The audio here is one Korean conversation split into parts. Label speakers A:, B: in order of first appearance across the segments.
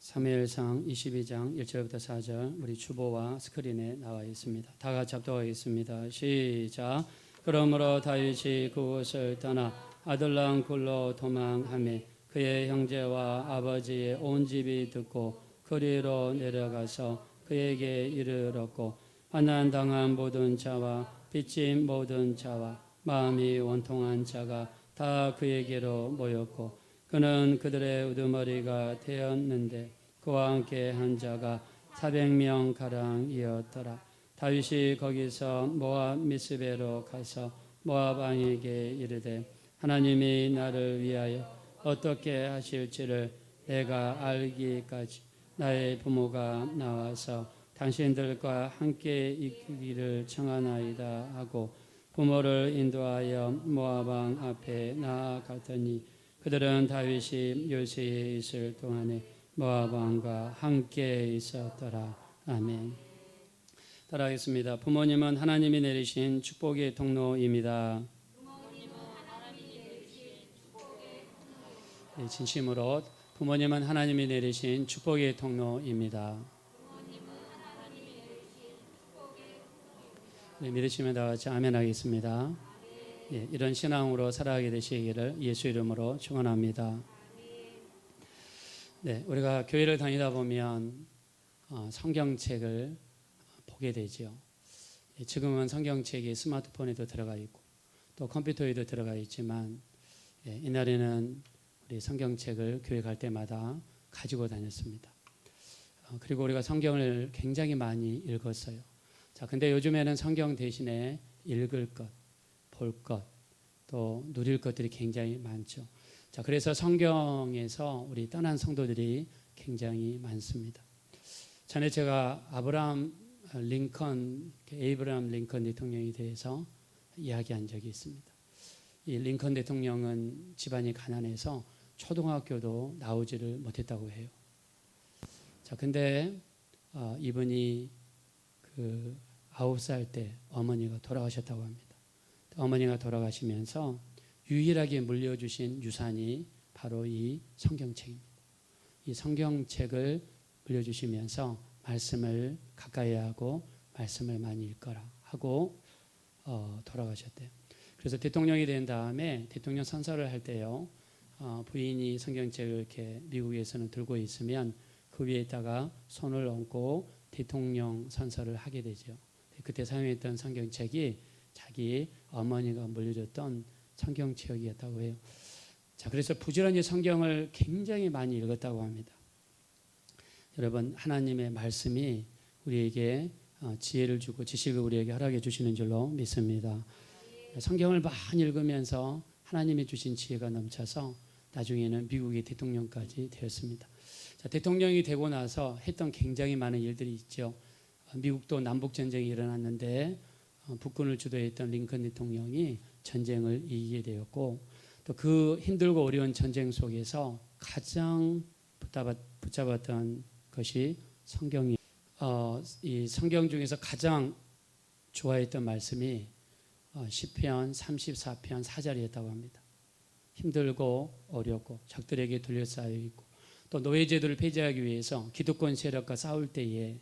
A: 사무엘상 22장 1절부터 4절 우리 주보와 스크린에 나와 있습니다. 다 같이 합독하겠습니다. 시작. 그러므로 다윗이 그곳을 떠나 아들람 굴로 도망하며 그의 형제와 아버지의 온 집이 듣고 그리로 내려가서 그에게 이르렀고 환난당한 모든 자와 빚진 모든 자와 마음이 원통한 자가 다 그에게로 모였고 그는 그들의 우두머리가 되었는데 그와 함께 한 자가 400명 가량이었더라. 다윗이 거기서 모압 미스베로 가서 모압 왕에게 이르되 하나님이 나를 위하여 어떻게 하실지를 내가 알기까지 나의 부모가 나와서 당신들과 함께 있기를 청하나이다 하고 부모를 인도하여 모압 왕 앞에 나아갔더니 그들은 다윗이 요새에 있을 동안에 모압 왕과 함께 있었더라. 아멘. 따라하겠습니다. 부모님은 하나님이 내리신 축복의 통로입니다. 네, 진심으로 부모님은 하나님이 내리신 축복의 통로입니다. 네, 믿으시면 다 같이 아멘 하겠습니다. 예, 이런 신앙으로 살아가게 되시기를 예수 이름으로 축원합니다. 네, 우리가 교회를 다니다 보면 성경책을 보게 되죠. 예, 지금은 성경책이 스마트폰에도 들어가 있고 또 컴퓨터에도 들어가 있지만 예, 이날에는 우리 성경책을 교회 갈 때마다 가지고 다녔습니다. 그리고 우리가 성경을 굉장히 많이 읽었어요. 자, 근데 요즘에는 성경 대신에 읽을 것, 볼 것, 또 누릴 것들이 굉장히 많죠. 자, 그래서 성경에서 우리 떠난 성도들이 굉장히 많습니다. 전에 제가 에이브라함 링컨 대통령에 대해서 이야기한 적이 있습니다. 이 링컨 대통령은 집안이 가난해서 초등학교도 나오지를 못했다고 해요. 자, 근데 이분이 9살 때 어머니가 돌아가셨다고 합니다. 어머니가 돌아가시면서 유일하게 물려주신 유산이 바로 이 성경책입니다. 이 성경책을 물려주시면서 말씀을 가까이 하고 말씀을 많이 읽거라 하고 돌아가셨대요. 그래서 대통령이 된 다음에 대통령 선서를 할 때요, 부인이 성경책을 이렇게 미국에서는 들고 있으면 그 위에다가 손을 얹고 대통령 선서를 하게 되죠. 그때 사용했던 성경책이 자기 어머니가 물려줬던 성경책이었다고 해요. 자, 그래서 부지런히 성경을 굉장히 많이 읽었다고 합니다. 여러분, 하나님의 말씀이 우리에게 지혜를 주고 지식을 우리에게 허락해 주시는 줄로 믿습니다. 성경을 많이 읽으면서 하나님이 주신 지혜가 넘쳐서 나중에는 미국의 대통령까지 되었습니다. 자, 대통령이 되고 나서 했던 굉장히 많은 일들이 있죠. 미국도 남북전쟁이 일어났는데 북군을 주도했던 링컨 대통령이 전쟁을 이기게 되었고 또 그 힘들고 어려운 전쟁 속에서 가장 붙잡았던 것이 성경이 이 성경 중에서 가장 좋아했던 말씀이 시편 34편 4절이었다고 합니다. 힘들고 어렵고 적들에게 둘러싸여 있고 또 노예제도를 폐지하기 위해서 기득권 세력과 싸울 때에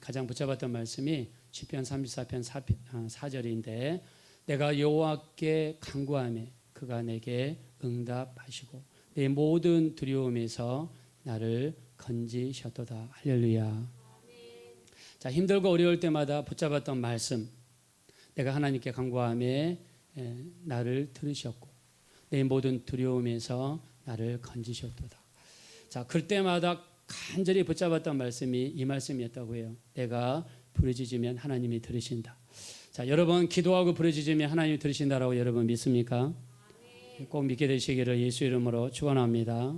A: 가장 붙잡았던 말씀이 시편 34편 4절인데 내가 여호와께 간구하며 그가 내게 응답하시고 내 모든 두려움에서 나를 건지셨도다. 할렐루야. 자, 힘들고 어려울 때마다 붙잡았던 말씀, 내가 하나님께 간구하며 나를 들으셨고 내 모든 두려움에서 나를 건지셨도다. 자, 그때마다 간절히 붙잡았던 말씀이 이 말씀이었다고 해요. 내가 부르짖으면 하나님이 들으신다. 자, 여러분 기도하고 부르짖으면 하나님이 들으신다라고 여러분 믿습니까? 꼭 믿게 되시기를 예수 이름으로 축원합니다.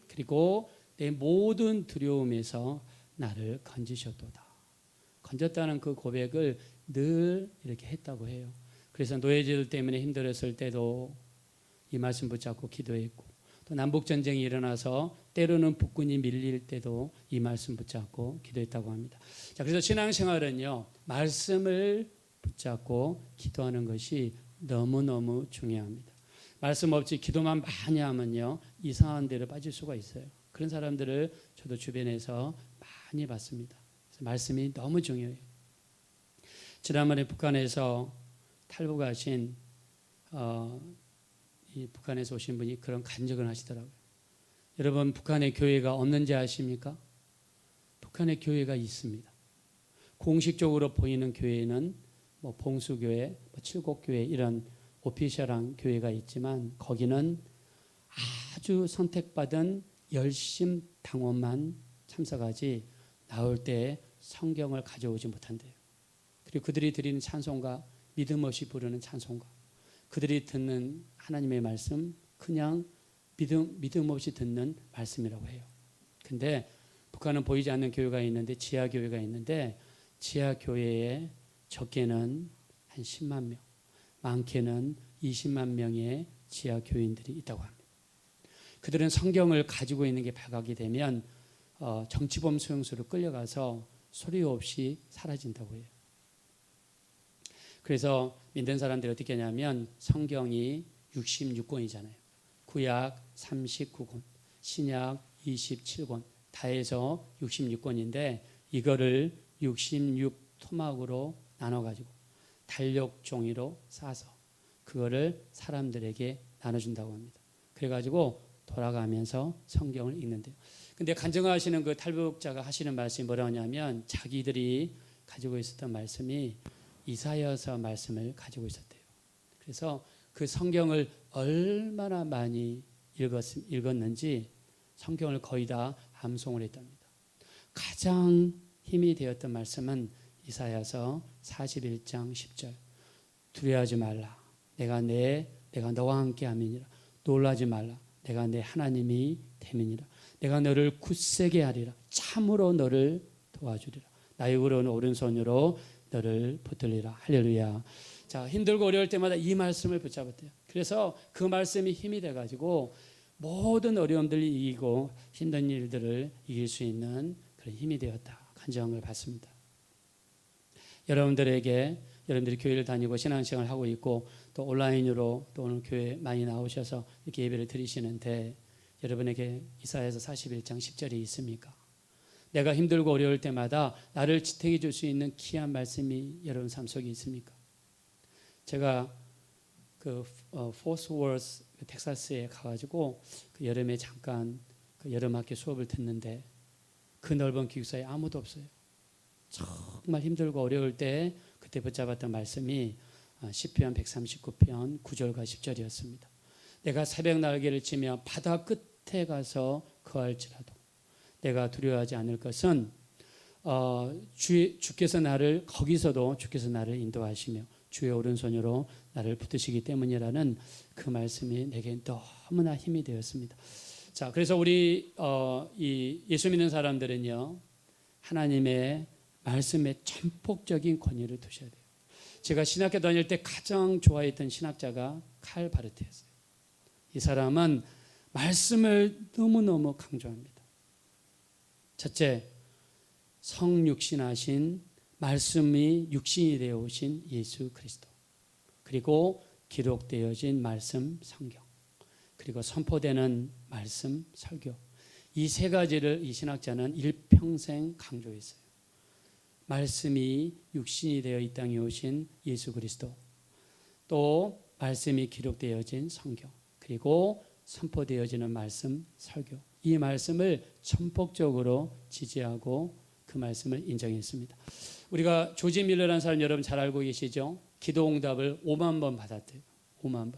A: 그리고 내 모든 두려움에서 나를 건지셨도다. 건졌다는 그 고백을 늘 이렇게 했다고 해요. 그래서 노예제도 때문에 힘들었을 때도 이 말씀 붙잡고 기도했고 또 남북전쟁이 일어나서 때로는 북군이 밀릴 때도 이 말씀 붙잡고 기도했다고 합니다. 자, 그래서 신앙생활은요, 말씀을 붙잡고 기도하는 것이 너무너무 중요합니다. 말씀 없이 기도만 많이 하면요, 이상한 데로 빠질 수가 있어요. 그런 사람들을 저도 주변에서 많이 봤습니다. 그래서 말씀이 너무 중요해요. 지난번에 북한에서 탈북하신 이 북한에서 오신 분이 그런 간증을 하시더라고요. 여러분, 북한에 교회가 없는지 아십니까? 북한에 교회가 있습니다. 공식적으로 보이는 교회는 뭐 봉수교회, 뭐 칠곡교회 이런 오피셜한 교회가 있지만 거기는 아주 선택받은 열심 당원만 참석하지 나올 때 성경을 가져오지 못한대요. 그리고 그들이 드리는 찬송가, 믿음 없이 부르는 찬송가, 그들이 듣는 하나님의 말씀 그냥 믿음 없이 듣는 말씀이라고 해요. 근데 북한은 보이지 않는 교회가 있는데 지하교회가 있는데 지하교회에 적게는 한 10만 명, 많게는 20만 명의 지하교인들이 있다고 합니다. 그들은 성경을 가지고 있는 게 발각이 되면 정치범 수용소로 끌려가서 소리 없이 사라진다고 해요. 그래서 믿는 사람들이 어떻게 하냐면 성경이 66권이잖아요. 구약 39권, 신약 27권 다 해서 66권인데 이거를 66토막으로 나눠가지고 달력 종이로 싸서 그거를 사람들에게 나눠준다고 합니다. 그래가지고 돌아가면서 성경을 읽는데요. 근데 간증하시는 그 탈북자가 하시는 말씀이 뭐라고 하냐면 자기들이 가지고 있었던 말씀이 이사야서 말씀을 가지고 있었대요. 그래서 그 성경을 얼마나 많이 읽었는지 성경을 거의 다 암송을 했답니다. 가장 힘이 되었던 말씀은 이사야서 41장 10절. 두려워하지 말라. 내가 너와 함께 함이니라. 놀라지 말라. 내가 내 하나님이 됨이니라. 내가 너를 굳세게 하리라. 참으로 너를 도와주리라. 나의 의로운 오른손으로 너를 붙들리라. 할렐루야. 자, 힘들고 어려울 때마다 이 말씀을 붙잡았대요. 그래서 그 말씀이 힘이 돼가지고 모든 어려움들을 이기고 힘든 일들을 이길 수 있는 그런 힘이 되었다. 간증한 걸 봤습니다. 여러분들이 교회를 다니고 신앙생활을 하고 있고 또 온라인으로 또 오늘 교회 많이 나오셔서 이렇게 예배를 드리시는데 여러분에게 이사야서 41장 10절이 있습니까? 내가 힘들고 어려울 때마다 나를 지탱해 줄 수 있는 귀한 말씀이 여러분 삶 속에 있습니까? 제가 그 포스워스 텍사스에 가가지고 그 여름에 잠깐 그 여름 학교 수업을 듣는데 그 넓은 기숙사에 아무도 없어요. 정말 힘들고 어려울 때 그때 붙잡았던 말씀이 시편 139편 9절과 10절이었습니다. 내가 새벽 날개를 치며 바다 끝에 가서 거할지라도 내가 두려워하지 않을 것은 주께서 나를 인도하시며 주의 오른손으로 나를 붙드시기 때문이라는 그 말씀이 내게 너무나 힘이 되었습니다. 자, 그래서 우리 이 예수 믿는 사람들은요 하나님의 말씀에 전폭적인 권위를 두셔야 돼요. 제가 신학교 다닐 때 가장 좋아했던 신학자가 칼 바르트였어요. 이 사람은 말씀을 너무너무 강조합니다. 첫째, 성육신하신 말씀이 육신이 되어 오신 예수 그리스도, 그리고 기록되어진 말씀 성경, 그리고 선포되는 말씀 설교, 이 세 가지를 이 신학자는 일평생 강조했어요. 말씀이 육신이 되어 이 땅에 오신 예수 그리스도, 또 말씀이 기록되어진 성경, 그리고 선포되어지는 말씀 설교, 이 말씀을 전폭적으로 지지하고 그 말씀을 인정했습니다. 우리가 조지 밀러라는 사람 여러분 잘 알고 계시죠? 기도응답을 5만 번 받았대요. 5만 번.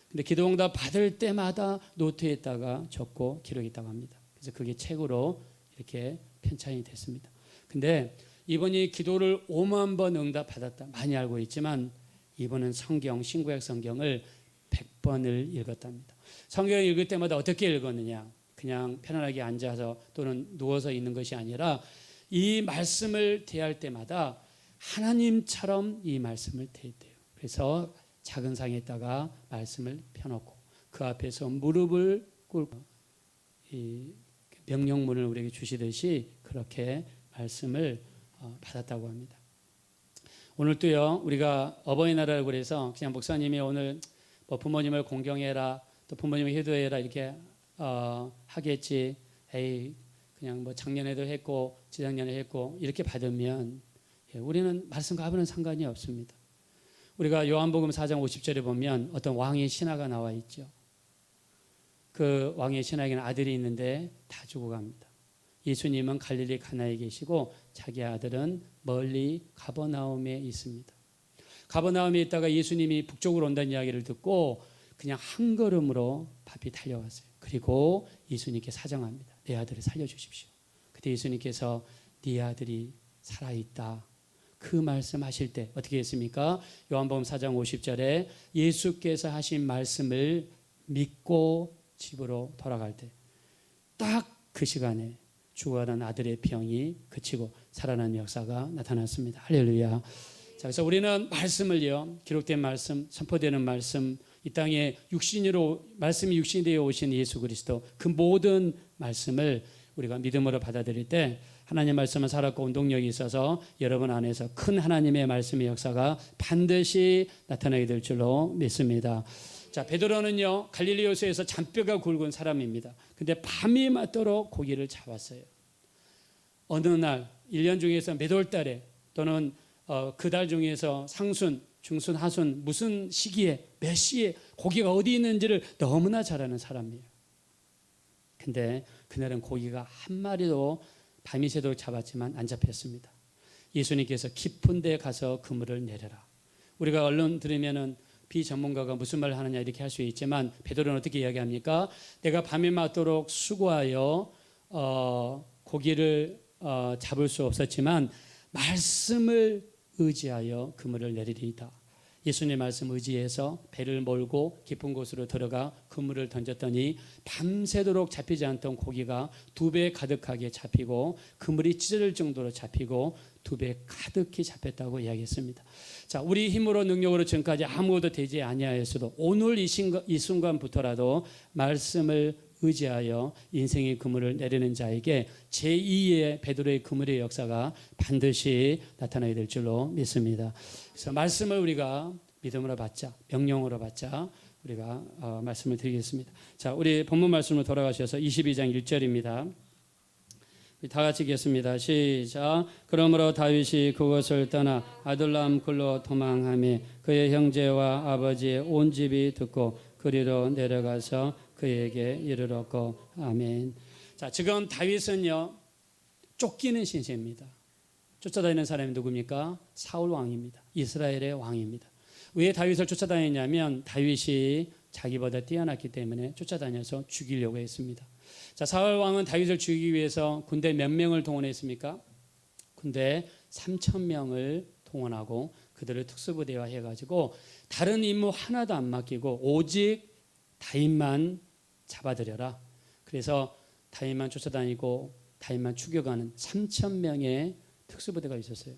A: 근데 기도응답 받을 때마다 노트에다가 적고 기록했다고 합니다. 그래서 그게 책으로 이렇게 편찬이 됐습니다. 근데 이분이 기도를 5만 번 응답 받았다 많이 알고 있지만 이분은 성경, 신구약 성경을 100번을 읽었답니다. 성경을 읽을 때마다 어떻게 읽었느냐? 그냥 편안하게 앉아서 또는 누워서 읽는 것이 아니라 이 말씀을 대할 때마다 하나님처럼 이 말씀을 대했대요. 그래서 작은 상에다가 말씀을 펴놓고 그 앞에서 무릎을 꿇고 이 명령문을 우리에게 주시듯이 그렇게 말씀을 받았다고 합니다. 오늘 또요 우리가 어버이날이라고 그래서 그냥 목사님이 오늘 뭐 부모님을 공경해라 또 부모님을 효도해라 이렇게 하겠지 에이 그냥 뭐 작년에도 했고 지작년에 했고 이렇게 받으면 우리는 말씀과 아무런 상관이 없습니다. 우리가 요한복음 4장 50절에 보면 어떤 왕의 신하가 나와 있죠. 그 왕의 신하에게는 아들이 있는데 다 죽어갑니다. 예수님은 갈릴리 가나에 계시고 자기 아들은 멀리 가버나움에 있습니다. 가버나움에 있다가 예수님이 북쪽으로 온다는 이야기를 듣고 그냥 한 걸음으로 바삐 달려왔어요. 그리고 예수님께 사정합니다. 내 아들을 살려주십시오. 그때 예수님께서 네 아들이 살아있다. 그 말씀하실 때 어떻게 했습니까? 요한복음 4장 50절에 예수께서 하신 말씀을 믿고 집으로 돌아갈 때 딱 그 시간에 죽어가던 아들의 병이 그치고 살아나는 역사가 나타났습니다. 할렐루야. 자, 그래서 우리는 말씀을요, 기록된 말씀, 선포되는 말씀, 이 땅에 말씀이 육신이 되어 오신 예수 그리스도 그 모든 말씀을 우리가 믿음으로 받아들일 때 하나님의 말씀은 살았고 운동력이 있어서 여러분 안에서 큰 하나님의 말씀의 역사가 반드시 나타나게 될 줄로 믿습니다. 자, 베드로는요 갈릴리 호수에서 잔뼈가 굵은 사람입니다. 근데 밤이 맞도록 고기를 잡았어요. 어느 날 1년 중에서 몇 월 달에 또는 그 달 중에서 상순, 중순, 하순 무슨 시기에 몇 시에 고기가 어디 있는지를 너무나 잘 아는 사람이에요. 근데 그날은 고기가 한 마리도 밤이 새도록 잡았지만 안 잡혔습니다. 예수님께서 깊은 데 가서 그물을 내려라. 우리가 언론 들으면은 비전문가가 무슨 말을 하느냐 이렇게 할 수 있지만 베드로는 어떻게 이야기합니까? 내가 밤이 맞도록 수고하여 고기를 잡을 수 없었지만 말씀을 의지하여 그물을 내리리이다. 예수님의 말씀 의지해서 배를 몰고 깊은 곳으로 들어가 그물을 던졌더니 밤새도록 잡히지 않던 고기가 2배 가득하게 잡히고 그물이 찢어질 정도로 잡히고 2배 가득히 잡혔다고 이야기했습니다. 자, 우리 힘으로 능력으로 지금까지 아무것도 되지 아니하였어도 오늘 이 순간부터라도 말씀을 의지하여 인생의 그물을 내리는 자에게 제2의 베드로의 그물의 역사가 반드시 나타나게 될 줄로 믿습니다. 그래서 말씀을 우리가 믿음으로 받자, 명령으로 받자 우리가 말씀을 드리겠습니다. 자, 우리 본문 말씀으로 돌아가셔서 22장 1절입니다. 다 같이 읽겠습니다. 시작. 그러므로 다윗이 그것을 떠나 아둘람 굴로 도망하며 그의 형제와 아버지의 온 집이 듣고 그리로 내려가서 그에게 이르렀고. 아멘. 자, 지금 다윗은요 쫓기는 신세입니다. 쫓아다니는 사람이 누굽니까? 사울 왕입니다. 이스라엘의 왕입니다. 왜 다윗을 쫓아다녔냐면 다윗이 자기보다 뛰어났기 때문에 쫓아다녀서 죽이려고 했습니다. 자, 사울 왕은 다윗을 죽이기 위해서 군대 몇 명을 동원했습니까? 군대 3,000명을 동원하고 그들을 특수부대화 해가지고 다른 임무 하나도 안 맡기고 오직 다윗만 잡아들여라. 그래서 다윗만 쫓아다니고 다윗만 죽여가는 3,000명의 특수부대가 있었어요.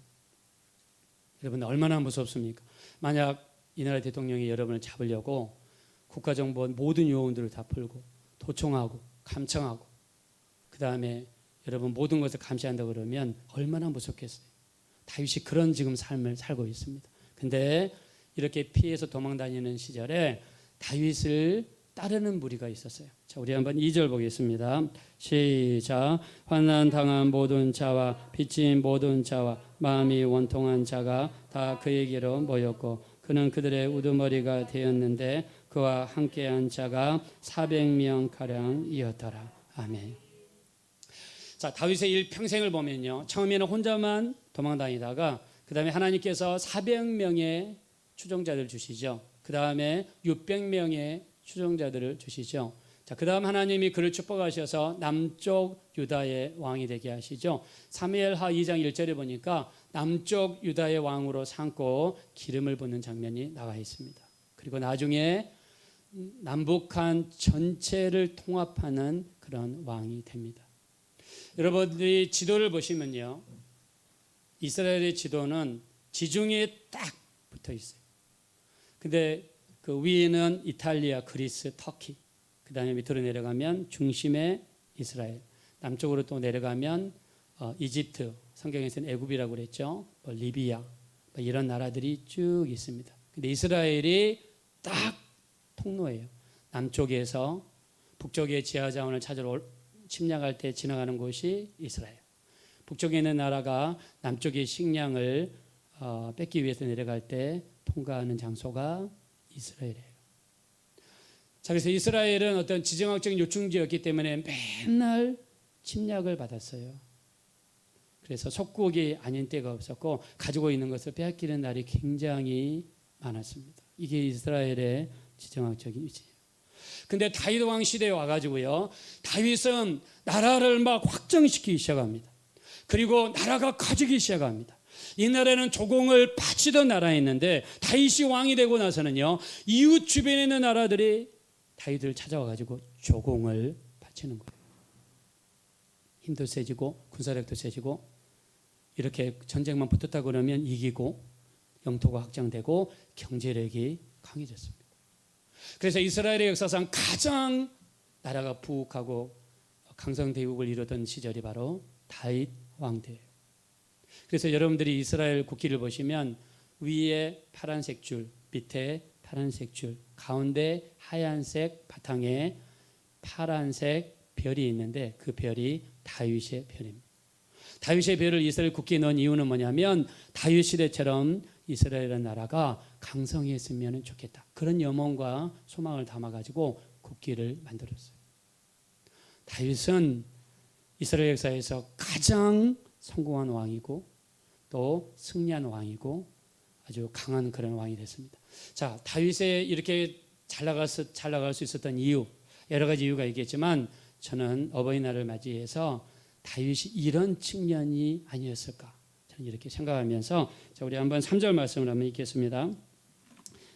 A: 여러분 얼마나 무섭습니까? 만약 이 나라 대통령이 여러분을 잡으려고 국가정보 모든 요원들을 다 풀고 도청하고 감청하고 그 다음에 여러분 모든 것을 감시한다 그러면 얼마나 무섭겠어요. 다윗이 그런 지금 삶을 살고 있습니다. 근데 이렇게 피해서 도망다니는 시절에 다윗을 따르는 무리가 있었어요. 자, 우리 한번 2절 보겠습니다. 시작. 환난 당한 모든 자와 빚진 모든 자와 마음이 원통한 자가 다 그에게로 모였고 그는 그들의 우두머리가 되었는데 그와 함께한 자가 400명 가량이었더라. 아멘. 자, 다윗의 일평생을 보면요, 처음에는 혼자만 도망다니다가 그 다음에 하나님께서 400명의 추종자들을 주시죠. 그 다음에 600명의 추종자들을 주시죠. 자, 그 다음 하나님이 그를 축복하셔서 남쪽 유다의 왕이 되게 하시죠. 사무엘하 2장 1절에 보니까 남쪽 유다의 왕으로 삼고 기름을 붓는 장면이 나와 있습니다. 그리고 나중에 남북한 전체를 통합하는 그런 왕이 됩니다. 여러분들이 지도를 보시면요, 이스라엘의 지도는 지중해에 딱 붙어 있어요. 근데 그 위에는 이탈리아, 그리스, 터키, 그 다음에 밑으로 내려가면 중심에 이스라엘, 남쪽으로 또 내려가면 이집트, 성경에서는 애굽이라고 그랬죠. 리비아, 이런 나라들이 쭉 있습니다. 근데 이스라엘이 딱 통로예요. 남쪽에서 북쪽의 지하 자원을 침략할 때 지나가는 곳이 이스라엘. 북쪽에 있는 나라가 남쪽의 식량을 뺏기 위해서 내려갈 때 통과하는 장소가 이스라엘이에요. 자, 그래서 이스라엘은 어떤 지정학적인 요충지였기 때문에 맨날 침략을 받았어요. 그래서 속국이 아닌 때가 없었고 가지고 있는 것을 빼앗기는 날이 굉장히 많았습니다. 이게 이스라엘의 지정학적인 위치예요. 근데 다윗 왕 시대에 와가지고요, 다윗은 나라를 막 확장시키기 시작합니다. 그리고 나라가 커지기 시작합니다. 이 나라는 조공을 바치던 나라였는데 다윗이 왕이 되고 나서는요, 이웃 주변에 있는 나라들이 다윗을 찾아와가지고 조공을 바치는 거예요. 힘도 세지고 군사력도 세지고 이렇게 전쟁만 붙었다 그러면 이기고 영토가 확장되고 경제력이 강해졌습니다. 그래서 이스라엘의 역사상 가장 나라가 부흥하고 강성대국을 이루던 시절이 바로 다윗 왕대예요. 그래서 여러분들이 이스라엘 국기를 보시면 위에 파란색 줄, 밑에 파란색 줄, 가운데 하얀색 바탕에 파란색 별이 있는데 그 별이 다윗의 별입니다. 다윗의 별을 이스라엘 국기에 넣은 이유는 뭐냐면 다윗 시대처럼 이스라엘의 나라가 강성했으면 좋겠다. 그런 염원과 소망을 담아가지고 국기를 만들었어요. 다윗은 이스라엘 역사에서 가장 성공한 왕이고 또 승리한 왕이고 아주 강한 그런 왕이 됐습니다. 자, 다윗에 이렇게 잘 나갈 수 있었던 이유, 여러 가지 이유가 있겠지만 저는 어버이날을 맞이해서 다윗이 이런 측면이 아니었을까 저는 이렇게 생각하면서, 자, 우리 한번 3절 말씀을 한번 읽겠습니다.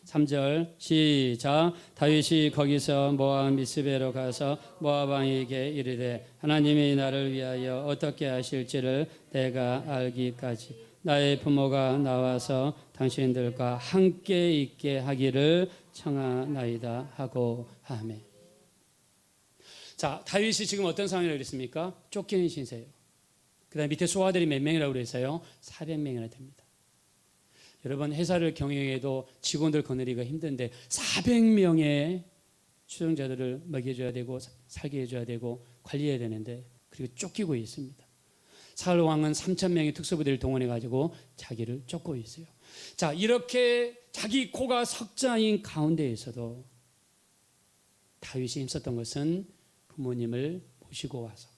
A: 3절 시작. 다윗이 거기서 모압 미스베로 가서 모압 왕에게 이르되 하나님이 나를 위하여 어떻게 하실지를 내가 알기까지 나의 부모가 나와서 당신들과 함께 있게 하기를 청하나이다 하고 아멘. 자, 다윗이 지금 어떤 상황이라고 그랬습니까? 쫓기는 신세예요. 그 다음에 밑에 소아들이 몇 명이라고 그랬어요? 400명이나 됩니다. 여러분, 회사를 경영해도 직원들 거느리기가 힘든데 400명의 추종자들을 먹여줘야 되고 살게 해줘야 되고 관리해야 되는데, 그리고 쫓기고 있습니다. 사울 왕은 3,000명의 특수부대를 동원해가지고 자기를 쫓고 있어요. 자, 이렇게 자기 코가 석자인 가운데에서도 다윗이 힘썼던 것은 부모님을 모시고 와서,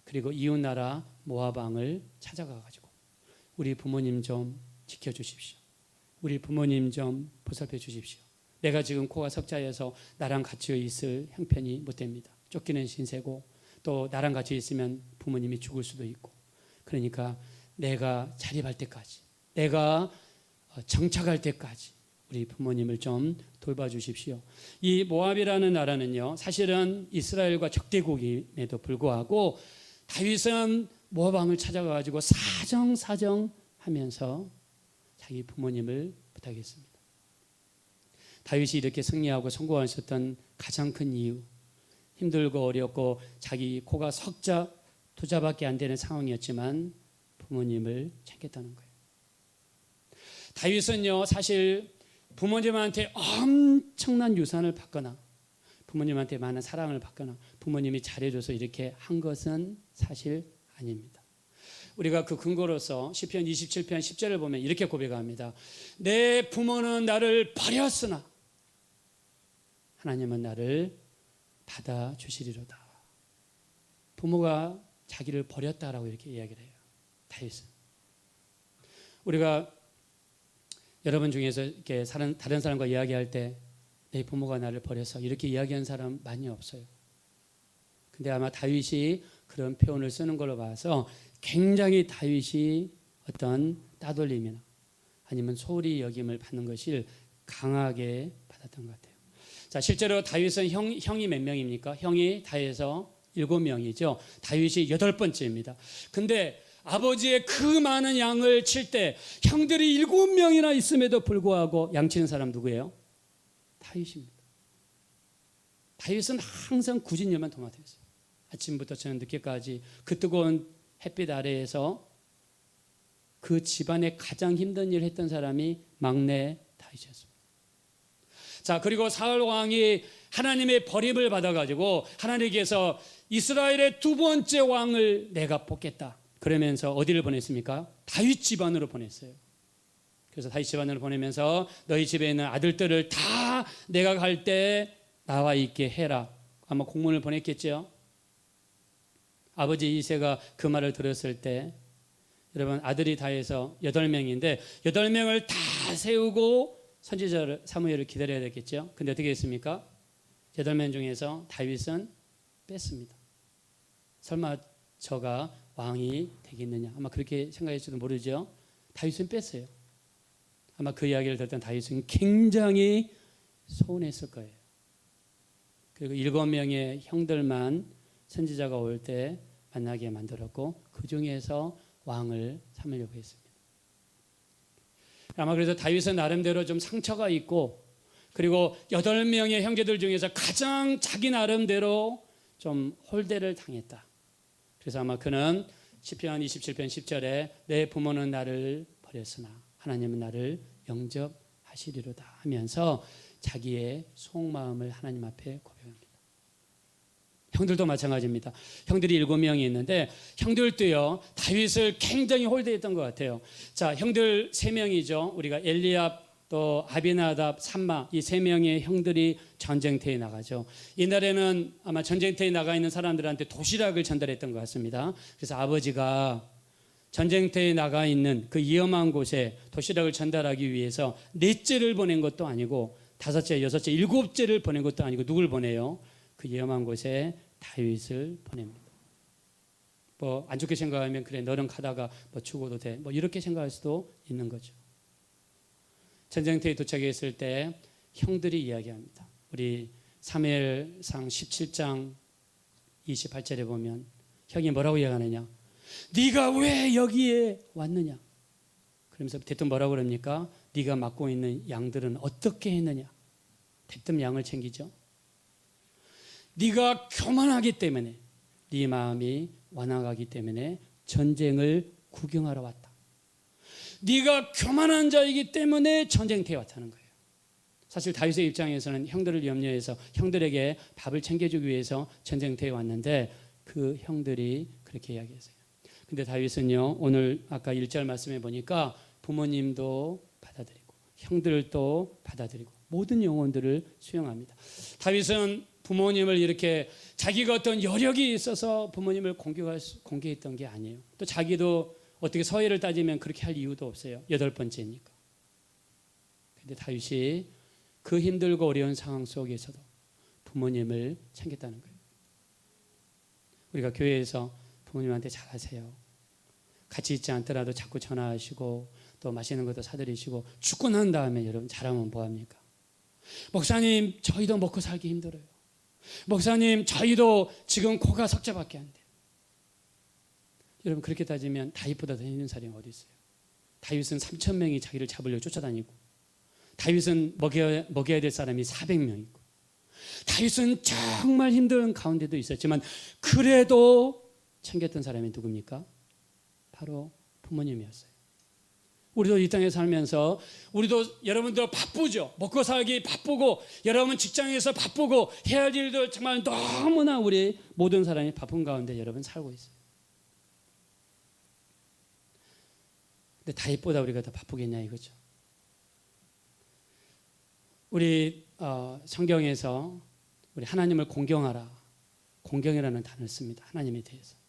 A: 그리고 이웃나라 모압 왕을 찾아가가지고 우리 부모님 좀 지켜주십시오. 우리 부모님 좀 보살펴 주십시오. 내가 지금 코가 석자여서 나랑 같이 있을 형편이 못 됩니다. 쫓기는 신세고 또 나랑 같이 있으면 부모님이 죽을 수도 있고, 그러니까 내가 자립할 때까지, 내가 정착할 때까지 우리 부모님을 좀 돌봐주십시오. 이 모압이라는 나라는요, 사실은 이스라엘과 적대국임에도 불구하고 다윗은 모압 왕을 찾아가지고 사정하면서 자기 부모님을 부탁했습니다. 다윗이 이렇게 승리하고 성공하셨던 가장 큰 이유, 힘들고 어렵고 자기 코가 석자 투자밖에 안 되는 상황이었지만 부모님을 챙겼다는 거예요. 다윗은요, 사실 부모님한테 엄청난 유산을 받거나 부모님한테 많은 사랑을 받거나 부모님이 잘해줘서 이렇게 한 것은 사실 아닙니다. 우리가 그 근거로서 시편 27편 10절을 보면 이렇게 고백합니다. 내 부모는 나를 버렸으나 하나님은 나를 받아주시리로다. 부모가 자기를 버렸다라고 이렇게 이야기를 해요, 다윗은. 우리가 여러분 중에서 이렇게 다른 사람과 이야기할 때 내 부모가 나를 버려서 이렇게 이야기하는 사람 많이 없어요. 근데 아마 다윗이 그런 표현을 쓰는 걸로 봐서 굉장히 다윗이 어떤 따돌림이나 아니면 소홀히 여김을 받는 것을 강하게 받았던 것 같아요. 자, 실제로 다윗은 형이 몇 명입니까? 형이 다 해서 7명이죠. 다윗이 8번째입니다. 근데 아버지의 그 많은 양을 칠 때 형들이 7명이나 있음에도 불구하고 양치는 사람 누구예요? 다윗입니다. 다윗은 항상 굳은 일만 도맡아했어요. 아침부터 저녁 늦게까지 그 뜨거운 햇빛 아래에서 그 집안에 가장 힘든 일을 했던 사람이 막내 다윗이었습니다. 자, 그리고 사울 왕이 하나님의 버림을 받아가지고 하나님께서 이스라엘의 두 번째 왕을 내가 뽑겠다. 그러면서 어디를 보냈습니까? 다윗 집안으로 보냈어요. 그래서 다윗 집안으로 보내면서 너희 집에 있는 아들들을 다 내가 갈 때 나와 있게 해라. 아마 공문을 보냈겠죠. 아버지 이새가 그 말을 들었을 때 여러분 아들이 다 해서 8명인데 8명을 다 세우고 선지자 사무엘을 기다려야 되겠죠. 근데 어떻게 했습니까? 8명 중에서 다윗은 뺐습니다. 설마 저가 왕이 되겠느냐, 아마 그렇게 생각할지도 모르죠. 다윗은 뺐어요. 아마 그 이야기를 들었던 다윗은 굉장히 서운했을 거예요. 그리고 7명의 형들만 선지자가 올 때 만나게 만들었고 그 중에서 왕을 삼으려고 했습니다. 아마 그래서 다윗은 나름대로 좀 상처가 있고, 그리고 8명의 형제들 중에서 가장 자기 나름대로 좀 홀대를 당했다. 그래서 아마 그는 시편 27편 10절에 내 부모는 나를 버렸으나 하나님은 나를 영접하시리로다 하면서 자기의 속마음을 하나님 앞에 고백합니다. 형들도 마찬가지입니다. 형들이 7명이 있는데 형들도요 다윗을 굉장히 홀대했던 것 같아요. 자, 형들 3명이죠. 우리가 엘리압, 또 아비나답, 삼마, 이 3명의 형들이 전쟁터에 나가죠. 이날에는 아마 전쟁터에 나가 있는 사람들한테 도시락을 전달했던 것 같습니다. 그래서 아버지가 전쟁터에 나가 있는 그 위험한 곳에 도시락을 전달하기 위해서 4째를 보낸 것도 아니고 5째, 6째, 7째를 보낸 것도 아니고 누굴 보내요? 그 위험한 곳에 다윗을 보냅니다. 뭐 안 좋게 생각하면 그래 너는 가다가 뭐 죽어도 돼, 뭐 이렇게 생각할 수도 있는 거죠. 전쟁터에 도착했을 때 형들이 이야기합니다. 우리 사무엘상 17장 28절에 보면 형이 뭐라고 이야기하느냐? 네가 왜 여기에 왔느냐? 그러면서 대뜸 뭐라고 그럽니까? 네가 맡고 있는 양들은 어떻게 했느냐? 대뜸 양을 챙기죠. 네가 교만하기 때문에, 네 마음이 완악하기 때문에 전쟁을 구경하러 왔다. 네가 교만한 자이기 때문에 전쟁터에 왔다는 거예요. 사실 다윗의 입장에서는 형들을 염려해서 형들에게 밥을 챙겨주기 위해서 전쟁터에 왔는데 그 형들이 그렇게 이야기했어요. 근데 다윗은요, 오늘 아까 1절 말씀해 보니까 부모님도 받아들이고 형들도 받아들이고 모든 영혼들을 수용합니다. 다윗은 부모님을 이렇게 자기가 어떤 여력이 있어서 부모님을 공개했던 게 아니에요. 또 자기도 어떻게 서예를 따지면 그렇게 할 이유도 없어요. 8번째니까. 근데 다윗이 그 힘들고 어려운 상황 속에서도 부모님을 챙겼다는 거예요. 우리가 교회에서 부모님한테 잘하세요. 같이 있지 않더라도 자꾸 전화하시고 또 맛있는 것도 사드리시고 죽고 난 다음에 여러분 잘하면 뭐합니까? 목사님 저희도 먹고 살기 힘들어요. 목사님 저희도 지금 코가 석자밖에 안 돼요. 여러분 그렇게 따지면 다윗보다 더 힘든 사람이 어디 있어요? 다윗은 3,000명이 자기를 잡으려고 쫓아다니고, 다윗은 먹여야 될 사람이 400명이고, 다윗은 정말 힘든 가운데도 있었지만 그래도 챙겼던 사람이 누굽니까? 바로 부모님이었어요. 우리도 이 땅에 살면서 우리도 여러분들 바쁘죠. 먹고 살기 바쁘고 여러분 직장에서 바쁘고 해야 할 일도 정말 너무나 우리 모든 사람이 바쁜 가운데 여러분 살고 있어요. 근데 다윗보다 우리가 더 바쁘겠냐 이거죠. 우리 성경에서 우리 하나님을 공경하라, 공경이라는 단어를 씁니다. 하나님에 대해서.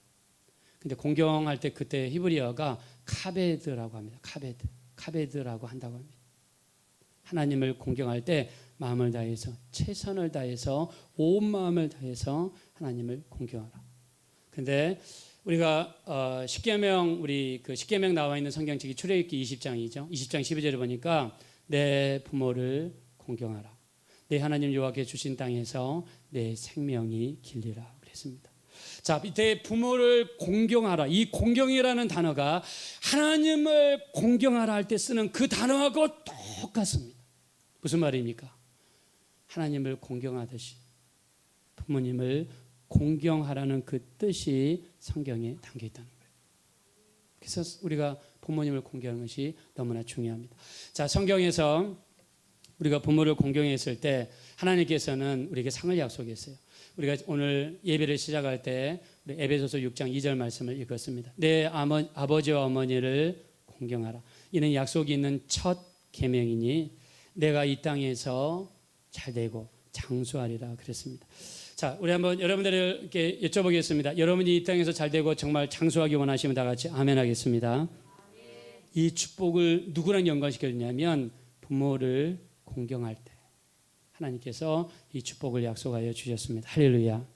A: 근데 공경할 때 그때 히브리어가 카베드라고 합니다. 카베드라고 한다고 합니다. 하나님을 공경할 때 마음을 다해서, 최선을 다해서, 온 마음을 다해서 하나님을 공경하라. 근데 우리가 십계명, 우리 그 십계명 나와 있는 성경책이 출애굽기 20장이죠. 20장 12절에 보니까 내 부모를 공경하라. 내 하나님 여호와께 주신 땅에서 내 생명이 길리라 그랬습니다. 자, 밑에 부모를 공경하라. 이 공경이라는 단어가 하나님을 공경하라 할 때 쓰는 그 단어하고 똑같습니다. 무슨 말입니까? 하나님을 공경하듯이 부모님을 공경하라는 그 뜻이 성경에 담겨 있다는 거예요. 그래서 우리가 부모님을 공경하는 것이 너무나 중요합니다. 자, 성경에서 우리가 부모를 공경했을 때 하나님께서는 우리에게 상을 약속했어요. 우리가 오늘 예배를 시작할 때 우리 에베소서 6장 2절 말씀을 읽었습니다. 내 아버지와 어머니를 공경하라. 이는 약속이 있는 첫 계명이니 내가 이 땅에서 잘되고 장수하리라 그랬습니다. 자, 우리 한번 여러분들에게 여쭤보겠습니다. 여러분이 이 땅에서 잘되고 정말 장수하기 원하시면 다 같이 아멘 하겠습니다. 이 축복을 누구랑 연관시켜주냐면 부모를 공경할 때 하나님께서 이 축복을 약속하여 주셨습니다. 할렐루야.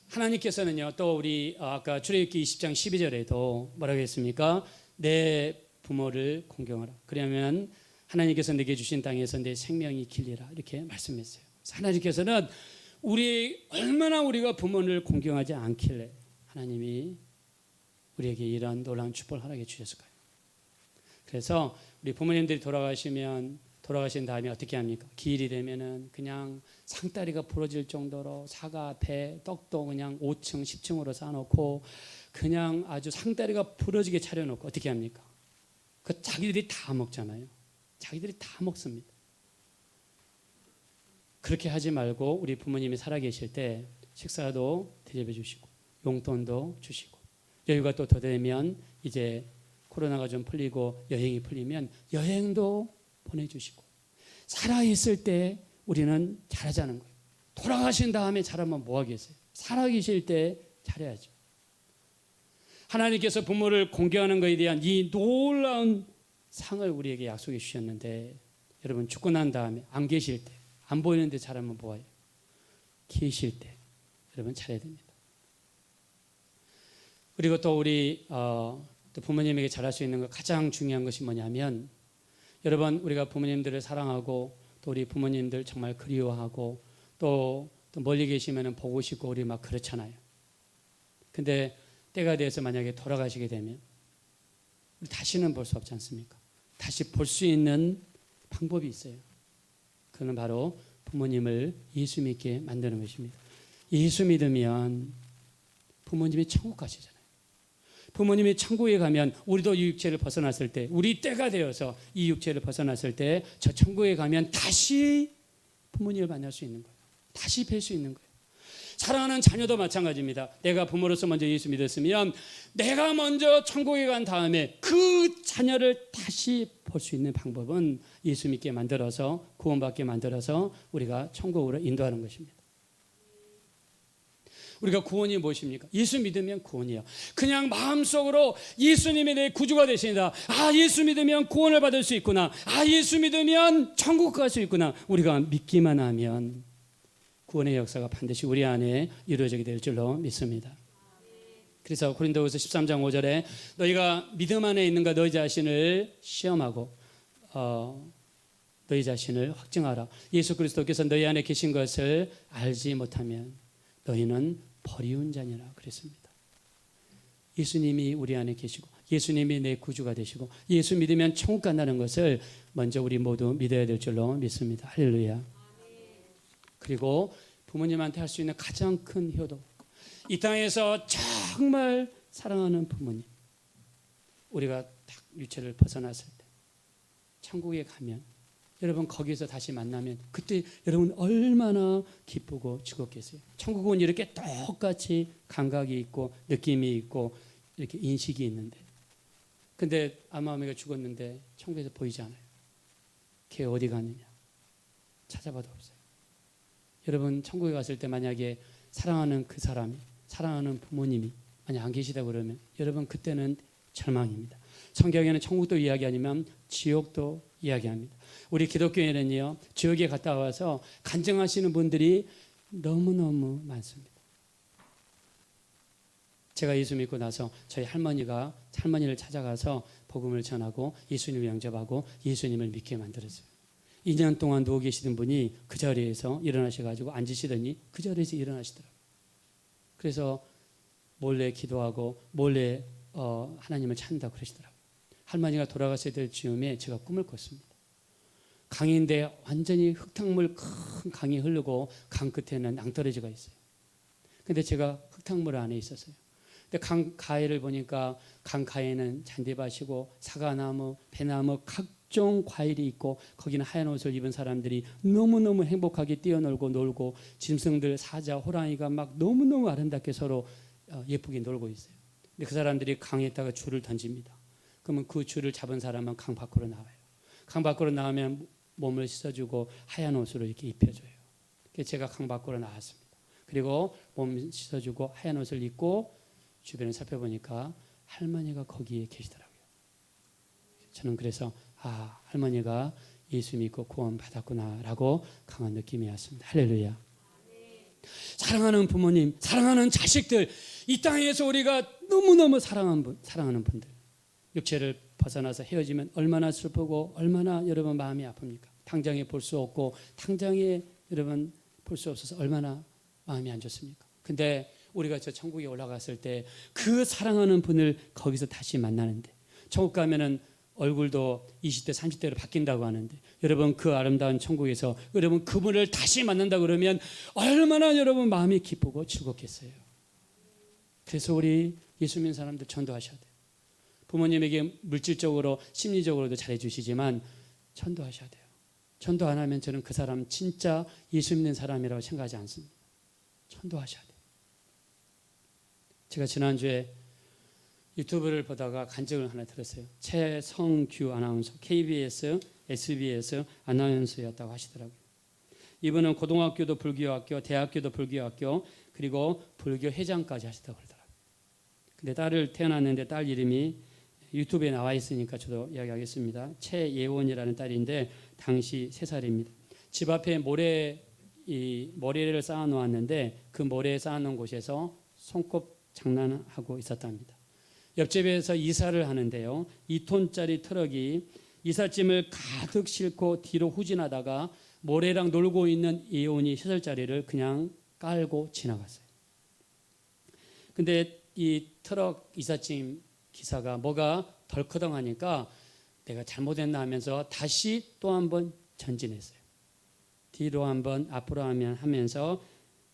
A: 하나님께서는요, 또 우리 아까 출애굽기 20장 12절에도 뭐라고 했습니까? 내 부모를 공경하라. 그러면 하나님께서 내게 주신 땅에서 내 생명이 길리라 이렇게 말씀했어요. 하나님께서는 얼마나 우리가 부모를 공경하지 않길래 하나님이 우리에게 이런 놀라운 축복을 허락해 주셨을까요? 그래서 우리 부모님들이 돌아가신 다음에 어떻게 합니까? 기일이 되면은 그냥 상다리가 부러질 정도로 사과, 배, 떡도 그냥 5층, 10층으로 쌓아놓고 그냥 아주 상다리가 부러지게 차려놓고 어떻게 합니까? 그 자기들이 다 먹잖아요. 자기들이 다 먹습니다. 그렇게 하지 말고 우리 부모님이 살아계실 때 식사도 대접해 주시고 용돈도 주시고 여유가 또 더 되면 이제 코로나가 좀 풀리고 여행이 풀리면 여행도 보내주시고 살아있을 때 우리는 잘하자는 거예요. 돌아가신 다음에 잘하면 뭐 하겠어요? 살아계실 때 잘해야죠. 하나님께서 부모를 공경하는 것에 대한 이 놀라운 상을 우리에게 약속해 주셨는데 여러분 죽고 난 다음에 안 계실 때 안 보이는데 잘하면 뭐해요? 계실 때 여러분 잘해야 됩니다. 그리고 또 우리 또 부모님에게 잘할 수 있는 것 가장 중요한 것이 뭐냐면 여러분 우리가 부모님들을 사랑하고 또 우리 부모님들 정말 그리워하고 또 멀리 계시면 보고 싶고 우리 막 그렇잖아요. 근데 때가 돼서 만약에 돌아가시게 되면 우리 다시는 볼 수 없지 않습니까? 다시 볼 수 있는 방법이 있어요. 그는 바로 부모님을 예수 믿게 만드는 것입니다. 예수 믿으면 부모님이 천국 가시잖아요. 부모님이 천국에 가면 우리도 이 육체를 벗어났을 때 우리 때가 되어서 이 육체를 벗어났을 때 저 천국에 가면 다시 부모님을 만날 수 있는 거예요. 다시 뵐 수 있는 거예요. 사랑하는 자녀도 마찬가지입니다. 내가 부모로서 먼저 예수 믿었으면 내가 먼저 천국에 간 다음에 그 자녀를 다시 볼 수 있는 방법은 예수 믿게 만들어서 구원받게 만들어서 우리가 천국으로 인도하는 것입니다. 우리가 구원이 무엇입니까? 예수 믿으면 구원이에요. 그냥 마음속으로 예수님이 내 구주가 되신다. 아, 예수 믿으면 구원을 받을 수 있구나. 아, 예수 믿으면 천국 갈 수 있구나. 우리가 믿기만 하면 구원의 역사가 반드시 우리 안에 이루어지게 될 줄로 믿습니다. 그래서 고린도후서 13장 5절에 너희가 믿음 안에 있는가 너희 자신을 시험하고 너희 자신을 확증하라. 예수 그리스도께서 너희 안에 계신 것을 알지 못하면 너희는 버리운 자니라 그랬습니다. 예수님이 우리 안에 계시고 예수님이 내 구주가 되시고 예수 믿으면 천국 간다는 것을 먼저 우리 모두 믿어야 될 줄로 믿습니다. 할렐루야. 그리고 부모님한테 할 수 있는 가장 큰 효도, 이 땅에서 정말 사랑하는 부모님, 우리가 딱 유체를 벗어났을 때 천국에 가면 여러분 거기서 다시 만나면 그때 여러분 얼마나 기쁘고 즐겁겠어요. 천국은 이렇게 똑같이 감각이 있고 느낌이 있고 이렇게 인식이 있는데 근데 아마미가 죽었는데 천국에서 보이지 않아요. 걔 어디 갔느냐 찾아봐도 없어요. 여러분 천국에 갔을 때 만약에 사랑하는 그 사람이 사랑하는 부모님이 만약 안 계시다 그러면 여러분 그때는 절망입니다. 성경에는 천국도 이야기하지만 지옥도 이야기합니다. 우리 기독교에는요 지옥에 갔다 와서 간증하시는 분들이 너무너무 많습니다. 제가 예수 믿고 나서 저희 할머니를 찾아가서 복음을 전하고 예수님을 영접하고 예수님을 믿게 만들었어요. 2년 동안 누워 계시던 분이 그 자리에서 일어나셔가지고 앉으시더니 그 자리에서 일어나시더라고요. 그래서 몰래 기도하고 몰래 하나님을 찾는다고 그러시더라고요. 할머니가 돌아가셔야 될 즈음에 제가 꿈을 꿨습니다. 강인데 완전히 흙탕물 큰 강이 흐르고 강 끝에는 낭떠러지가 있어요. 근데 제가 흙탕물 안에 있었어요. 근데 강 가해를 보니까 강 가해는 잔디밭이고 사과나무, 배나무 각종 과일이 있고 거기는 하얀 옷을 입은 사람들이 너무너무 행복하게 뛰어놀고 놀고 짐승들, 사자, 호랑이가 막 너무너무 아름답게 서로 예쁘게 놀고 있어요. 근데 그 사람들이 강에다가 줄을 던집니다. 그러면 그 줄을 잡은 사람은 강 밖으로 나와요. 강 밖으로 나오면 몸을 씻어주고 하얀 옷으로 이렇게 입혀줘요. 그래서 제가 강 밖으로 나왔습니다. 그리고 몸 씻어주고 하얀 옷을 입고 주변을 살펴보니까 할머니가 거기에 계시더라고요. 저는 그래서 할머니가 예수 믿고 구원 받았구나라고 강한 느낌이 왔습니다. 할렐루야. 사랑하는 부모님, 사랑하는 자식들, 이 땅에서 우리가 너무너무 사랑하는 분들, 육체를 벗어나서 헤어지면 얼마나 슬프고 얼마나 여러분 마음이 아픕니까? 당장에 볼 수 없고 당장에 여러분 볼 수 없어서 얼마나 마음이 안 좋습니까? 근데 우리가 저 천국에 올라갔을 때 그 사랑하는 분을 거기서 다시 만나는데, 천국 가면은 얼굴도 20대 30대로 바뀐다고 하는데, 여러분 그 아름다운 천국에서 여러분 그분을 다시 만난다 그러면 얼마나 여러분 마음이 기쁘고 즐겁겠어요. 그래서 우리 예수 믿는 사람들 전도하셔야 돼요. 부모님에게 물질적으로 심리적으로도 잘해주시지만 전도하셔야 돼요. 전도 안 하면 저는 그 사람 진짜 예수 믿는 사람이라고 생각하지 않습니다. 전도하셔야 돼요. 제가 지난주에 유튜브를 보다가 간증을 하나 들었어요. 최성규 아나운서, KBS, SBS 아나운서였다고 하시더라고요. 이분은 고등학교도 불교학교, 대학교도 불교학교, 그리고 불교 회장까지 하시다고 그러더라고요. 근데 딸을 태어났는데 딸 이름이 유튜브에 나와 있으니까 저도 이야기하겠습니다. 최예원이라는 딸인데 당시 3살입니다. 집 앞에 모래를 쌓아 놓았는데 그 모래에 쌓아 놓은 곳에서 손꼽 장난하고 있었답니다. 옆집에서 이사를 하는데요, 2톤짜리 트럭이 이삿짐을 가득 싣고 뒤로 후진하다가 모래랑 놀고 있는 예원이 3살짜리를 그냥 깔고 지나갔어요. 근데 이 트럭 이삿짐 기사가 뭐가 덜커덩하니까 내가 잘못했나 하면서 다시 또 한번 전진했어요. 뒤로 한번 앞으로 하면서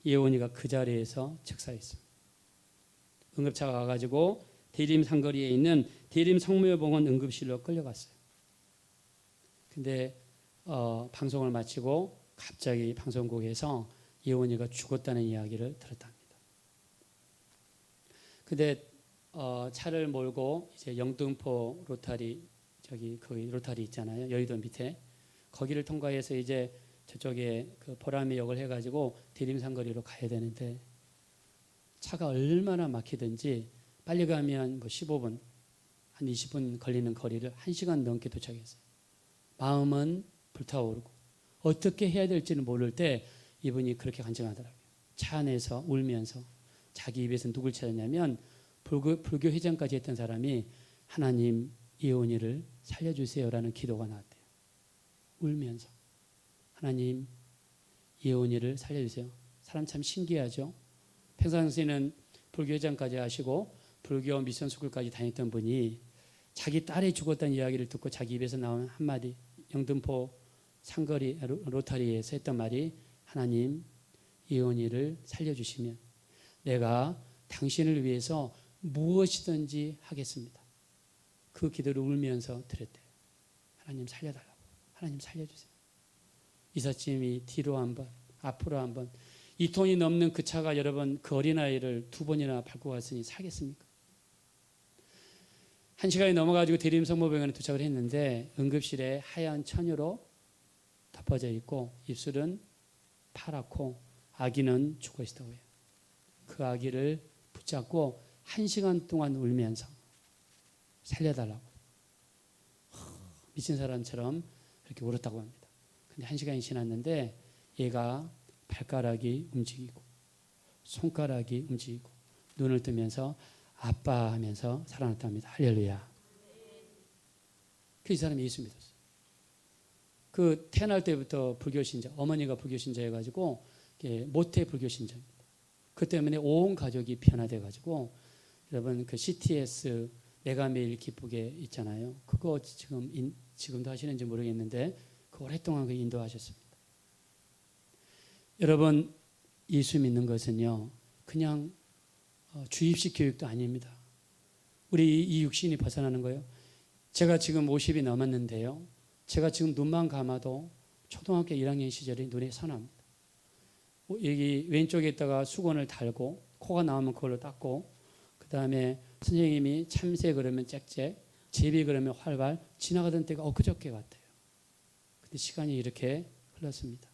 A: 예원이가 그 자리에서 즉사했습니다. 응급차가 와가지고 대림 상거리에 있는 대림 성모여병원 응급실로 끌려갔어요. 근데 방송을 마치고 갑자기 방송국에서 예원이가 죽었다는 이야기를 들었답니다. 근데 차를 몰고 이제 영등포 로타리, 거기 로타리 있잖아요, 여의도 밑에, 거기를 통과해서 이제 저쪽에 그 보라매 역을 해가지고 대림상거리로 가야 되는데 차가 얼마나 막히든지 빨리 가면 뭐 15분, 한 20분 걸리는 거리를 1시간 넘게 도착했어요. 마음은 불타오르고 어떻게 해야 될지는 모를 때 이분이 그렇게 간증하더라고요. 차 안에서 울면서 자기 입에서 누굴 찾았냐면 불교 회장까지 했던 사람이 하나님 예원이를 살려주세요라는 기도가 나왔대요. 울면서 하나님 예원이를 살려주세요. 사람 참 신기하죠. 평상시에는 불교 회장까지 하시고 불교 미션 스쿨까지 다녔던 분이 자기 딸이 죽었다는 이야기를 듣고 자기 입에서 나온 한마디, 영등포 상거리 로타리에서 했던 말이 하나님 예원이를 살려주시면 내가 당신을 위해서 무엇이든지 하겠습니다. 그 기도를 울면서 드렸대요. 하나님 살려달라고. 하나님 살려주세요. 이삿짐이 뒤로 한번 앞으로 한번 2톤이 넘는 그 차가 여러분 그 어린아이를 2번이나 밟고 갔으니 살겠습니까? 1시간이 넘어가지고 대림성모병원에 도착을 했는데 응급실에 하얀 천유로 덮어져 있고 입술은 파랗고 아기는 죽어 있다고 해요. 그 아기를 붙잡고 1시간 동안 울면서 살려달라고 미친 사람처럼 이렇게 울었다고 합니다. 근데 1시간이 지났는데 얘가 발가락이 움직이고 손가락이 움직이고 눈을 뜨면서 아빠 하면서 살아났답니다. 할렐루야. 그 이 사람이 예수 믿었어요. 그 태어날 때부터 불교신자, 어머니가 불교신자여가지고 모태 불교신자입니다. 그 때문에 온 가족이 변화돼가지고 여러분 그 CTS 내가 매일 기쁘게 있잖아요. 그거 지금도 하시는지 모르겠는데 그 오랫동안 그 인도하셨습니다. 여러분 예수 믿는 것은요 그냥 주입식 교육도 아닙니다. 우리 이 육신이 벗어나는 거예요. 제가 지금 50이 넘었는데요. 제가 지금 눈만 감아도 초등학교 1학년 시절이 눈에 선합니다. 여기 왼쪽에 있다가 수건을 달고 코가 나오면 그걸로 닦고 그 다음에 선생님이 참새 그러면 짹짹 제비 그러면 활발 지나가던 때가 엊그저께 같아요. 근데 시간이 이렇게 흘렀습니다.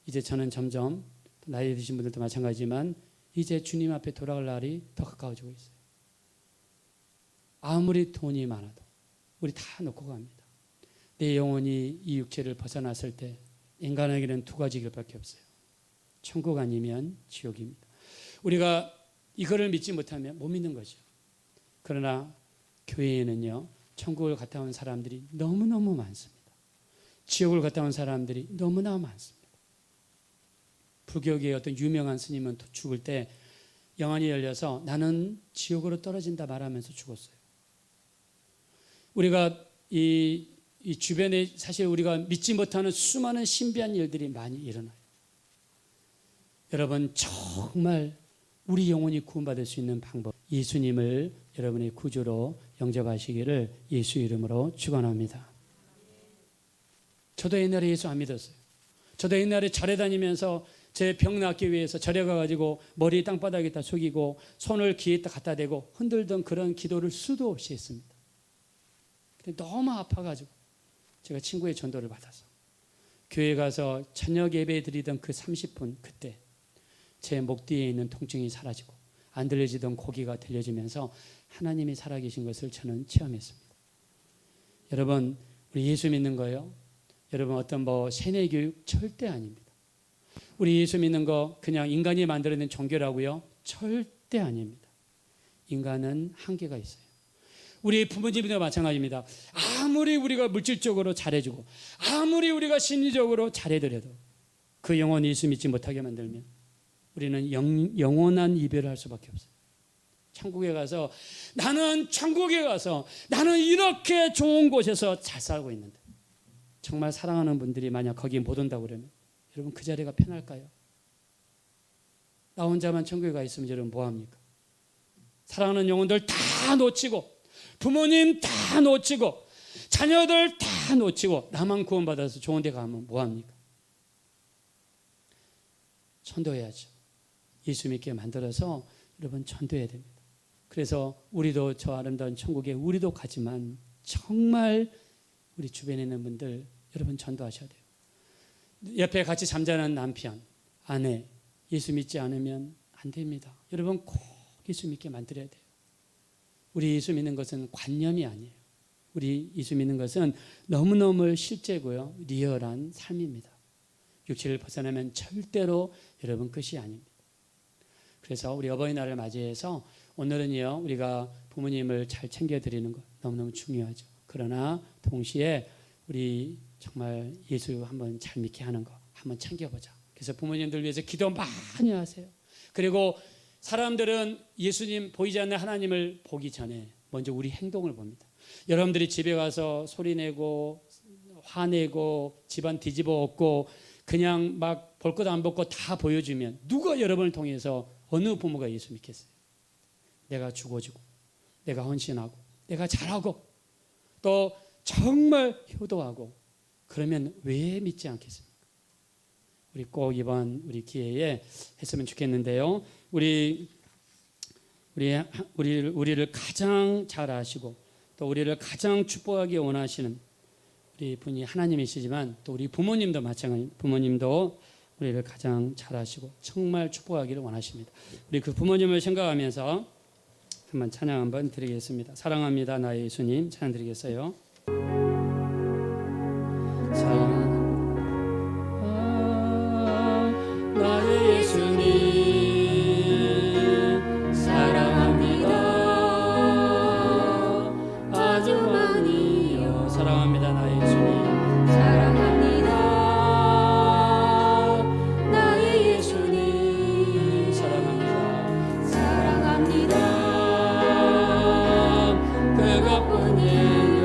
A: 이제 저는 점점 나이 드신 분들도 마찬가지지만 이제 주님 앞에 돌아갈 날이 더 가까워지고 있어요. 아무리 돈이 많아도 우리 다 놓고 갑니다. 내 영혼이 이 육체를 벗어났을 때 인간에게는 두 가지 길밖에 없어요. 천국 아니면 지옥입니다. 우리가 이거를 믿지 못하면 못 믿는 거죠. 그러나 교회에는요, 천국을 갔다 온 사람들이 너무너무 많습니다. 지옥을 갔다 온 사람들이 너무나 많습니다. 불교계의 어떤 유명한 스님은 죽을 때 영안이 열려서 나는 지옥으로 떨어진다 말하면서 죽었어요. 우리가 이 주변에 사실 우리가 믿지 못하는 수많은 신비한 일들이 많이 일어나요. 여러분 정말 우리 영혼이 구원받을 수 있는 방법, 예수님을 여러분의 구주로 영접하시기를 예수 이름으로 축원합니다. 저도 옛날에 예수 안 믿었어요. 저도 옛날에 절에 다니면서 제 병 낫기 위해서 절에 가가지고 머리 땅바닥에다 숙이고 손을 귀에다 갖다 대고 흔들던 그런 기도를 수도 없이 했습니다. 근데 너무 아파가지고 제가 친구의 전도를 받아서 교회 가서 저녁 예배 드리던 그 30분 그때 제 목 뒤에 있는 통증이 사라지고 안 들려지던 고기가 들려지면서 하나님이 살아계신 것을 저는 체험했습니다. 여러분 우리 예수 믿는 거요, 여러분 어떤 세뇌 교육 절대 아닙니다. 우리 예수 믿는 거 그냥 인간이 만들어낸 종교라고요? 절대 아닙니다. 인간은 한계가 있어요. 우리 부모님도 마찬가지입니다. 아무리 우리가 물질적으로 잘해주고 아무리 우리가 심리적으로 잘해드려도 그 영혼 예수 믿지 못하게 만들면 우리는 영원한 이별을 할 수밖에 없어요. 천국에 가서 나는 이렇게 좋은 곳에서 잘 살고 있는데 정말 사랑하는 분들이 만약 거기 못 온다고 그러면 여러분 그 자리가 편할까요? 나 혼자만 천국에 가 있으면 여러분 뭐합니까? 사랑하는 영혼들 다 놓치고 부모님 다 놓치고 자녀들 다 놓치고 나만 구원받아서 좋은 데 가면 뭐합니까? 전도해야죠. 예수 믿게 만들어서 여러분 전도해야 됩니다. 그래서 우리도 저 아름다운 천국에 우리도 가지만 정말 우리 주변에 있는 분들 여러분 전도하셔야 돼요. 옆에 같이 잠자는 남편, 아내 예수 믿지 않으면 안 됩니다. 여러분 꼭 예수 믿게 만들어야 돼요. 우리 예수 믿는 것은 관념이 아니에요. 우리 예수 믿는 것은 너무너무 실제고요, 리얼한 삶입니다. 육체를 벗어나면 절대로 여러분 끝이 아닙니다. 그래서 우리 어버이날을 맞이해서 오늘은요 우리가 부모님을 잘 챙겨드리는 것 너무너무 중요하죠. 그러나 동시에 우리 정말 예수 한번 잘 믿게 하는 거 한번 챙겨보자. 그래서 부모님들 위해서 기도 많이 하세요. 그리고 사람들은 예수님 보이지 않는 하나님을 보기 전에 먼저 우리 행동을 봅니다. 여러분들이 집에 가서 소리내고 화내고 집안 뒤집어 엎고 그냥 막 볼 것 안 볼 것 다 보여주면 누가 여러분을 통해서 어느 부모가 예수 믿겠어요? 내가 죽어지고 내가 헌신하고 내가 잘하고 또 정말 효도하고 그러면 왜 믿지 않겠습니까? 우리 꼭 이번 우리 기회에 했으면 좋겠는데요. 우리를 가장 잘 아시고 또 우리를 가장 축복하기 원하시는 우리 분이 하나님이시지만 또 우리 부모님도 마찬가지. 부모님도 우리를 가장 잘 아시고 정말 축복하기를 원하십니다. 우리 그 부모님을 생각하면서 한번 찬양 한번 드리겠습니다. 사랑합니다 나의 예수님 찬양 드리겠어요. 나의 예수님 사랑합니다. 아주 많이요. 사랑합니다 나의 예수님 사랑합니다. 나의 예수님 사랑합니다. 사랑합니다. 그것뿐이에요.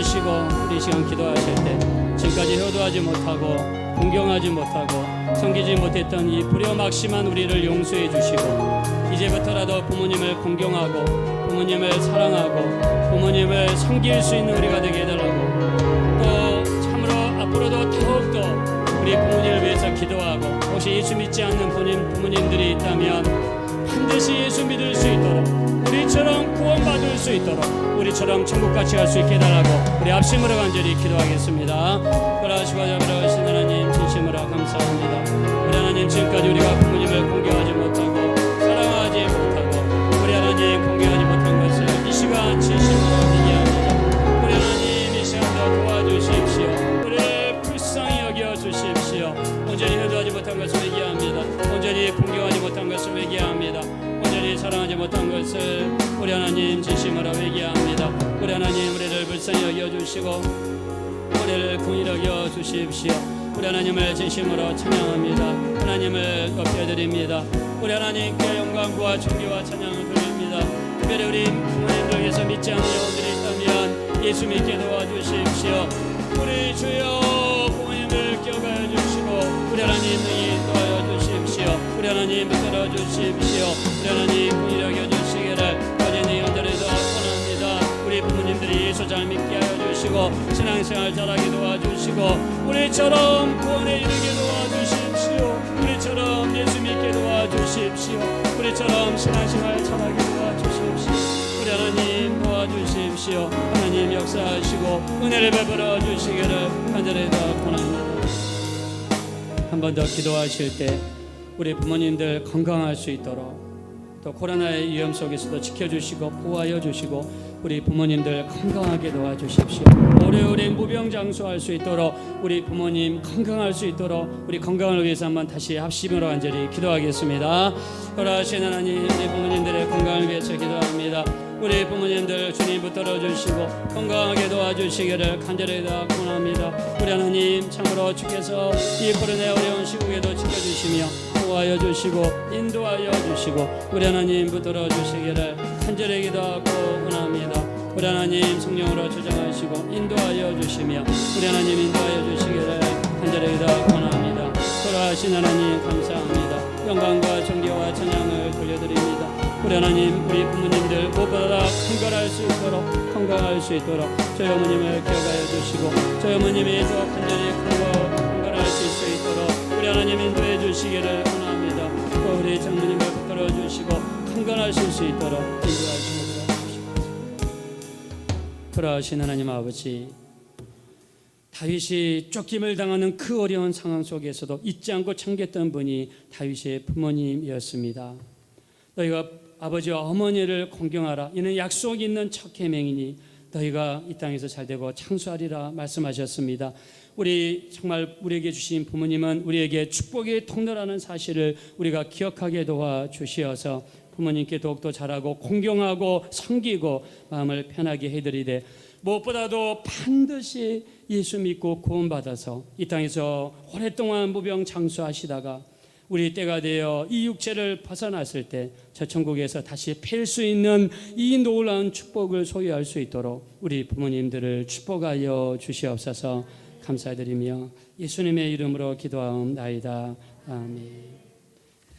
A: 주시고 우리 시간 기도하실 때 지금까지 효도하지 못하고 공경하지 못하고 섬기지 못했던 이 불효막심한 우리를 용서해 주시고 이제부터라도 부모님을 공경하고 부모님을 사랑하고 부모님을 섬길 수 있는 우리가 되게 해달라고, 또 참으로 앞으로도 더욱더 우리 부모님을 위해서 기도하고, 혹시 예수 믿지 않는 부모님들이 있다면 반드시 예수 믿을 수 있도록, 우리처럼 구원받을 수 있도록, 우리처럼 천국같이 갈 수 있게 해달라고 우리 합심으로 간절히 기도하겠습니다. 그러하시고 자비로우신 하나님 진심으로 감사합니다. 우리 하나님, 지금까지 우리가 부모님을 공경하지 못하고 사랑하지 못하고 우리 하나님 공경하지 못한 것을 이 시간 진심으로 얘기합니다. 우리 하나님 이 시간도 도와주십시오. 우리를 불쌍히 여겨주십시오. 온전히 효도하지 못한 것을 회개합니다. 온전히 공경하지 못한 것을 회개합니다. 온전히 사랑하지 못한 것을 우리 하나님 진심으로 회개합니다. 우리 하나님, 우리를 불쌍히 여겨주시고 우리를 긍휼히 여겨 주십시오. 우리 하나님을 진심으로 찬양합니다. 하나님을 높여드립니다. 우리 하나님께 영광과 존귀와 찬양을 드립니다. 특별히 우리 부모님들 위해서 믿지 않는 영혼들이 있다면 예수 믿게 도와주십시오. 우리 주여 부모님을 기억하여 주시고 우리 하나님 능히 도와여 주십시오. 우리 하나님 붙들어 주십시오. 우리 하나님 긍휼히 여겨 주시기를 어린이 언제라도 원합니다. 우리 부모님들이 예수 잘 믿게 하여 주시고 신앙생활 잘하게 도와주시고 우리처럼 구원에 이르게 도와주십시오. 우리처럼 예수 믿게 도와주십시오. 우리처럼 신앙생활 잘하게 도와주십시오. 우리 하나님 도와주십시오. 하나님 역사하시고 은혜를 베풀어 주시기를 간절히 권합니다. 한 번 더 기도하실 때 우리 부모님들 건강할 수 있도록, 또 코로나의 위험 속에서도 지켜주시고 보호하여 주시고 우리 부모님들 건강하게 도와주십시오. 오래오래 무병장수할 수 있도록 우리 부모님 건강할 수 있도록 우리 건강을 위해서 한번 다시 합심으로 간절히 기도하겠습니다. 그러하신 하나님, 우리 부모님들의 건강을 위해서 기도합니다. 우리 부모님들 주님 붙들어 주시고 건강하게 도와주시기를 간절히 권합니다. 우리 하나님, 참으로 주께서 이 코로나 어려운 시국에도 지켜주시며 보호하여 주시고 인도하여 주시고 우리 하나님 붙들어 주시기를 간절히 기도하고 원합니다. 우리 하나님 성령으로 주장하시고 인도하여 주시며 우리 하나님 인도하여 주시기를 간절히 기도하고 원합니다. 돌아가신 하나님 감사합니다. 영광과 존귀와 찬양을 돌려드립니다. 우리 하나님, 우리 부모님들 무엇보다 건강할 수 있도록, 건강할 수 있도록 저희 어머님을 기억하여 주시고 저희 어머님이 더 간절히 건강할 수 있도록 우리 하나님 인도해 주시기를 원합니다. 또 우리 장모님을 붙들어 주시고 건강하실 수 있도록 인도하시고 도와주시옵소서. 돌아가신 하나님 아버지, 다윗이 쫓김을 당하는 그 어려운 상황 속에서도 잊지 않고 챙겼던 분이 다윗의 부모님이었습니다. 너희가 아버지와 어머니를 공경하라. 이는 약속 있는 첫 계명이니 너희가 이 땅에서 잘되고 창수하리라 말씀하셨습니다. 우리 정말 우리에게 주신 부모님은 우리에게 축복의 통로라는 사실을 우리가 기억하게 도와주시어서 부모님께 더욱더 잘하고 공경하고 섬기고 마음을 편하게 해드리되, 무엇보다도 반드시 예수 믿고 구원받아서 이 땅에서 오랫동안 무병장수하시다가 우리 때가 되어 이 육체를 벗어났을 때 저 천국에서 다시 뵐 수 있는 이 놀라운 축복을 소유할 수 있도록 우리 부모님들을 축복하여 주시옵소서. 감사드리며 예수님의 이름으로 기도하옵나이다. 아멘.